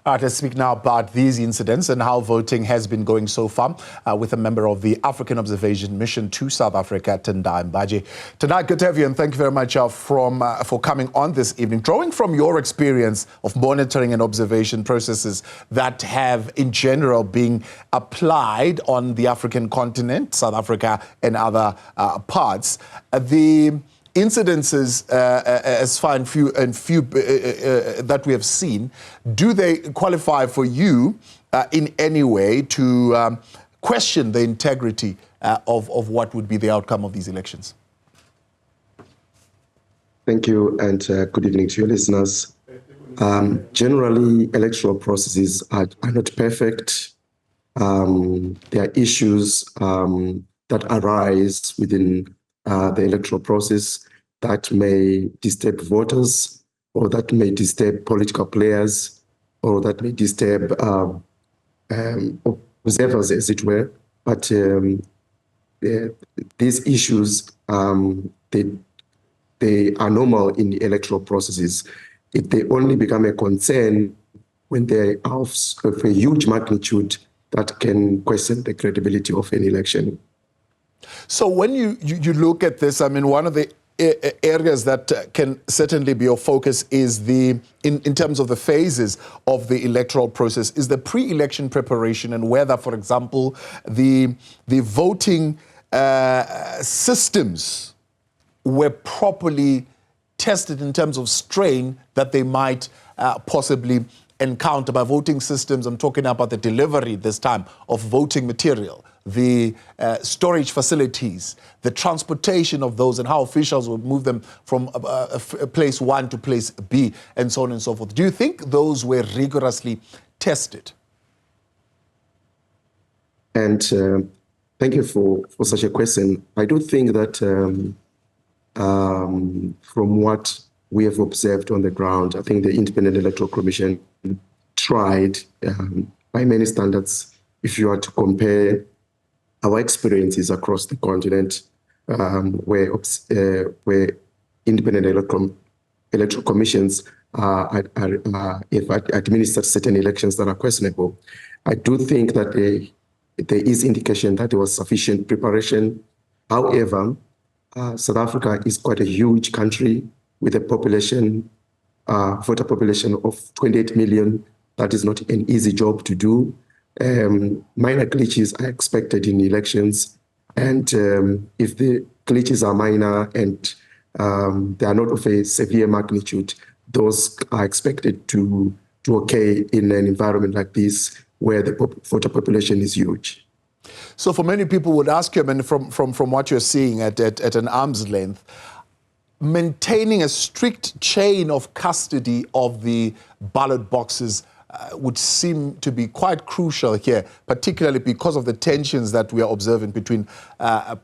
All right, let's speak now about these incidents and how voting has been going so far with a member of the African Observation Mission to South Africa, Tendai Mbanje. Tendai, good to have you, and thank you very much for coming on this evening. Drawing from your experience of monitoring and observation processes that have, in general, been applied on the African continent, South Africa and other parts, the incidences as far and few that we have seen, do they qualify for you in any way to question the integrity of what would be the outcome of these elections? Thank you, and good evening to your listeners. Generally, electoral processes are not perfect. There are issues that arise within the electoral process that may disturb voters, or that may disturb political players, or that may disturb observers, as it were. But these issues, they are normal in the electoral processes. They only become a concern when they are of a huge magnitude that can question the credibility of an election. So when you look at this, I mean, one of the areas that can certainly be your focus is in terms of the phases of the electoral process, is the pre-election preparation, and whether, for example, the voting systems were properly tested in terms of strain that they might possibly encounter. By voting systems, I'm talking about the delivery this time of voting material, the storage facilities, the transportation of those, and how officials would move them from place one to place B, and so on and so forth. Do you think those were rigorously tested? And thank you for such a question. I do think that from what we have observed on the ground, I think the Independent Electoral Commission tried, by many standards, if you are to compare our experiences across the continent, where independent electoral commissions have administered certain elections that are questionable. I do think that there is indication that there was sufficient preparation. However, South Africa is quite a huge country with a population, voter population of 28 million. That is not an easy job to do. Minor glitches are expected in elections, and if the glitches are minor and they are not of a severe magnitude, those are expected to occur in an environment like this where the voter population is huge. So for many people would ask you, I mean, from what you're seeing at an arm's length, maintaining a strict chain of custody of the ballot boxes would seem to be quite crucial here, particularly because of the tensions that we are observing between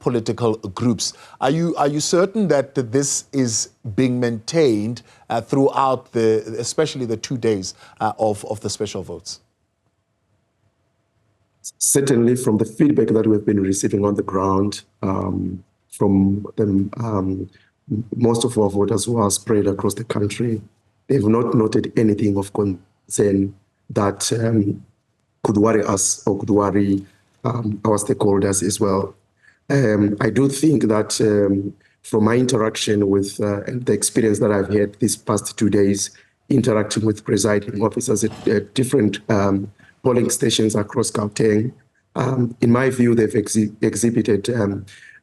political groups. Are you certain that this is being maintained throughout especially the 2 days of the special votes? Certainly, from the feedback that we've been receiving on the ground, from most of our voters who are spread across the country, they've not noted anything of concern that could worry us or could worry our stakeholders as well. I do think that from my interaction with and the experience that I've had these past 2 days, interacting with presiding officers at different polling stations across Gauteng, in my view, they've exhibited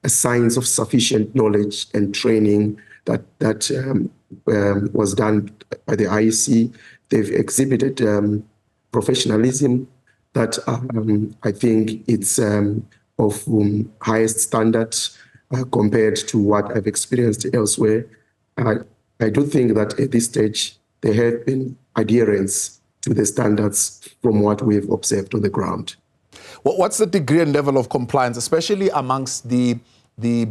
signs of sufficient knowledge and training that was done by the IEC. They've exhibited professionalism that I think it's of highest standards compared to what I've experienced elsewhere. I do think that at this stage, there have been adherence to the standards from what we've observed on the ground. What's the degree and level of compliance, especially amongst the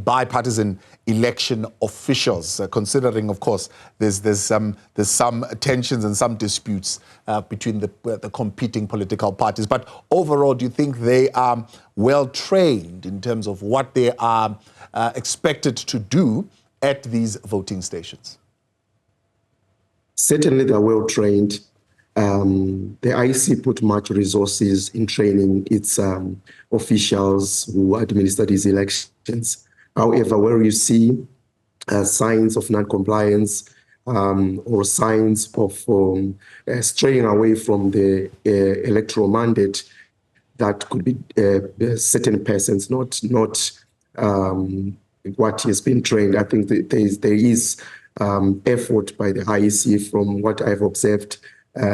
bipartisan election officials, considering, of course, there's some tensions and some disputes between the competing political parties. But overall, do you think they are well trained in terms of what they are expected to do at these voting stations? Certainly, they're well trained. The IEC put much resources in training its officials who administer these elections. However, where you see signs of non-compliance or signs of straying away from the electoral mandate, that could be certain persons, not what has been trained. I think that there is effort by the IEC from what I've observed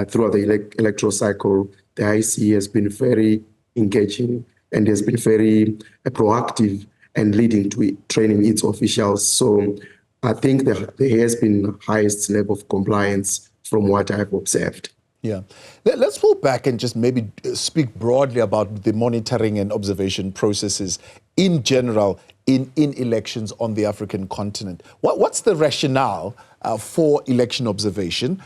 throughout the electoral cycle. The IEC has been very engaging and has been very proactive and leading to training its officials. So I think that there has been highest level of compliance from what I've observed. Yeah. Let's pull back and just maybe speak broadly about the monitoring and observation processes in general in elections on the African continent. What's the rationale for election observation,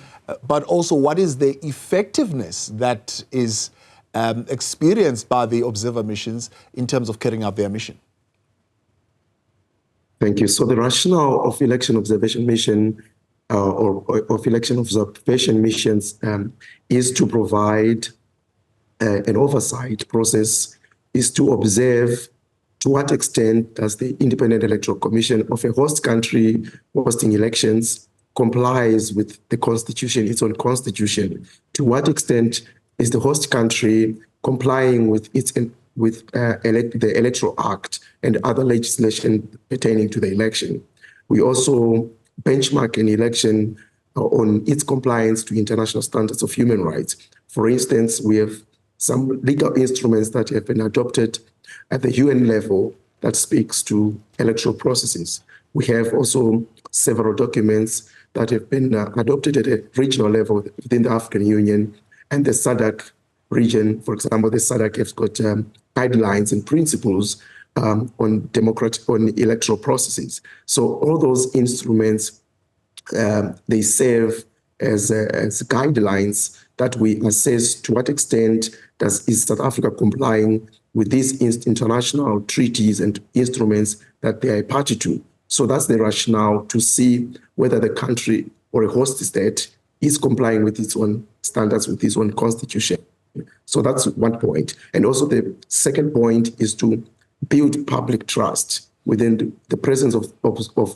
but also what is the effectiveness that is experienced by the observer missions in terms of carrying out their mission? Thank you. So the rationale of election observation mission or of election observation missions is to provide an oversight process, is to observe to what extent does the Independent Electoral Commission of a host country hosting elections complies with the constitution, its own constitution. To what extent is the host country complying with the Electoral Act and other legislation pertaining to the election. We also benchmark an election on its compliance to international standards of human rights. For instance, we have some legal instruments that have been adopted at the UN level that speaks to electoral processes. We have also several documents that have been adopted at a regional level within the African Union and the SADC region. For example, the SADC has got guidelines and principles on electoral processes. So all those instruments, they serve as guidelines that we assess to what extent is South Africa complying with these international treaties and instruments that they are a party to. So that's the rationale to see whether the country or a host state is complying with its own standards, with its own constitution. So that's one point. And also the second point is to build public trust within the presence of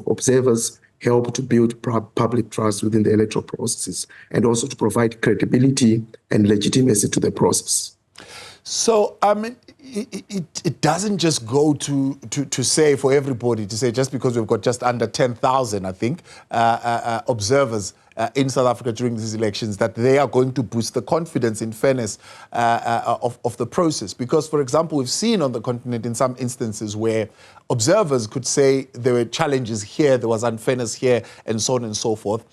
observers, help to build public trust within the electoral processes, and also to provide credibility and legitimacy to the process. So, I mean, it doesn't just go to say for everybody to say just because we've got just under 10,000, I think, observers in South Africa during these elections, that they are going to boost the confidence in fairness of the process. Because, for example, we've seen on the continent in some instances where observers could say there were challenges here, there was unfairness here, and so on and so forth.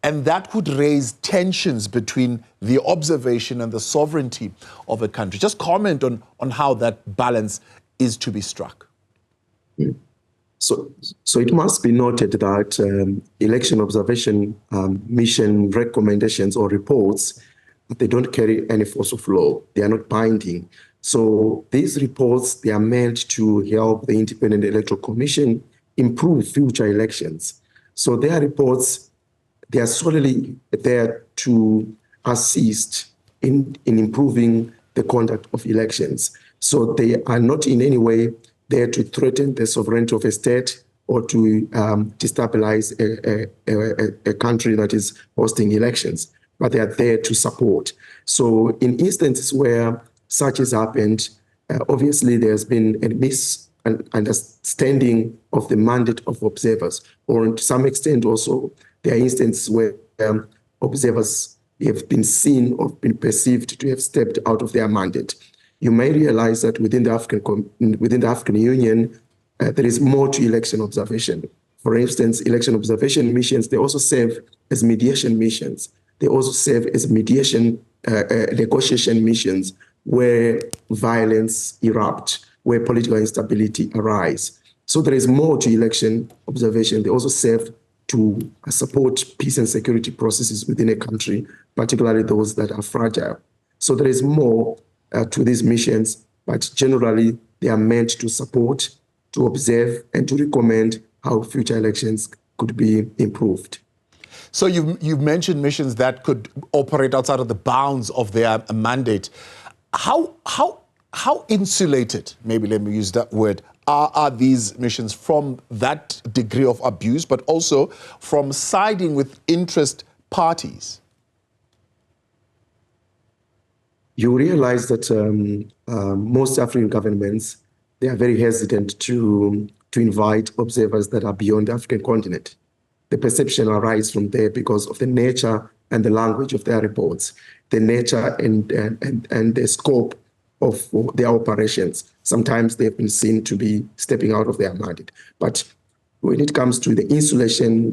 And that could raise tensions between the observation and the sovereignty of a country. Just comment on how that balance is to be struck. So it must be noted that election observation mission recommendations or reports, they don't carry any force of law. They are not binding. So these reports, they are meant to help the Independent Electoral Commission improve future elections. So their reports, they are solely there to assist in improving the conduct of elections. So they are not in any way there to threaten the sovereignty of a state or to destabilize a country that is hosting elections, but they are there to support. So in instances where such has happened, obviously there's been a misunderstanding of the mandate of observers, or to some extent also there are instances where observers have been seen or been perceived to have stepped out of their mandate. You may realize that within the African Union, there is more to election observation. For instance, election observation missions, they also serve as mediation missions. They also serve as mediation negotiation missions where violence erupts, where political instability arises. So there is more to election observation. They also serve to support peace and security processes within a country, particularly those that are fragile. So there is more to these missions, but generally they are meant to support, to observe, and to recommend how future elections could be improved. So you've mentioned missions that could operate outside of the bounds of their mandate. How insulated, maybe let me use that word, are these missions from that degree of abuse, but also from siding with interest parties? You realize that most African governments, they are very hesitant to invite observers that are beyond the African continent. The perception arises from there because of the nature and the language of their reports, the nature and the scope of their operations. Sometimes they've been seen to be stepping out of their mandate. But when it comes to the insulation,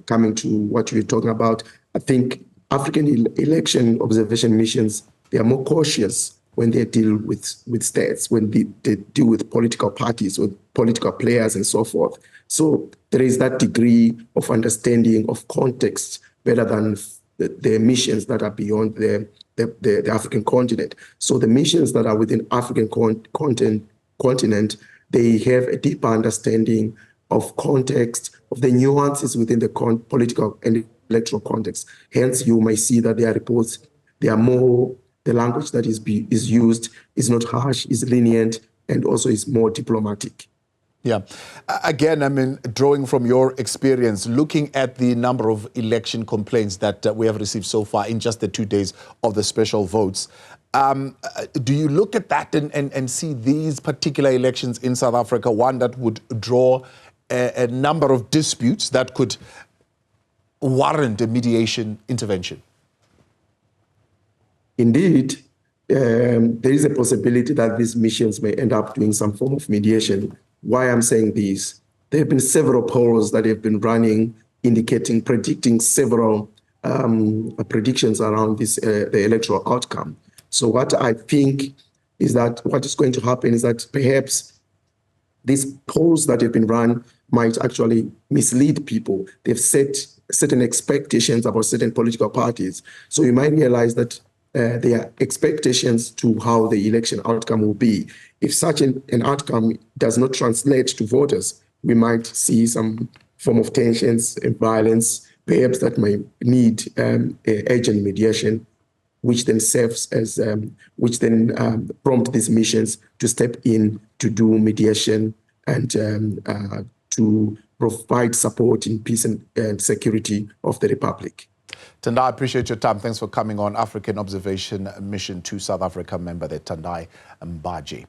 coming to what you're talking about, I think African election observation missions, they are more cautious when they deal with states, when they deal with political parties, with political players and so forth. So there is that degree of understanding of context better than the missions that are beyond the African continent. So the missions that are within African continent, they have a deeper understanding of context, of the nuances within the political and electoral context. Hence, you may see that their reports, they are more, the language that is used is not harsh, is lenient, and also is more diplomatic. Yeah. Again, I mean, drawing from your experience, looking at the number of election complaints that we have received so far in just the 2 days of the special votes, do you look at that and see these particular elections in South Africa, one that would draw a number of disputes that could warrant a mediation intervention? Indeed, there is a possibility that these missions may end up doing some form of mediation. Why I'm saying this? There have been several polls that have been running, predicting several predictions around this the electoral outcome. So what I think is that what is going to happen is that perhaps these polls that have been run might actually mislead people. They've set certain expectations about certain political parties. So you might realize that there are expectations to how the election outcome will be. If such an outcome does not translate to voters, we might see some form of tensions and violence, perhaps that may need urgent mediation, which then serves as, prompt these missions to step in to do mediation and to provide support in peace and security of the Republic. Tendai, I appreciate your time. Thanks for coming on African Observation Mission to South Africa member, the Tendai Mbanje.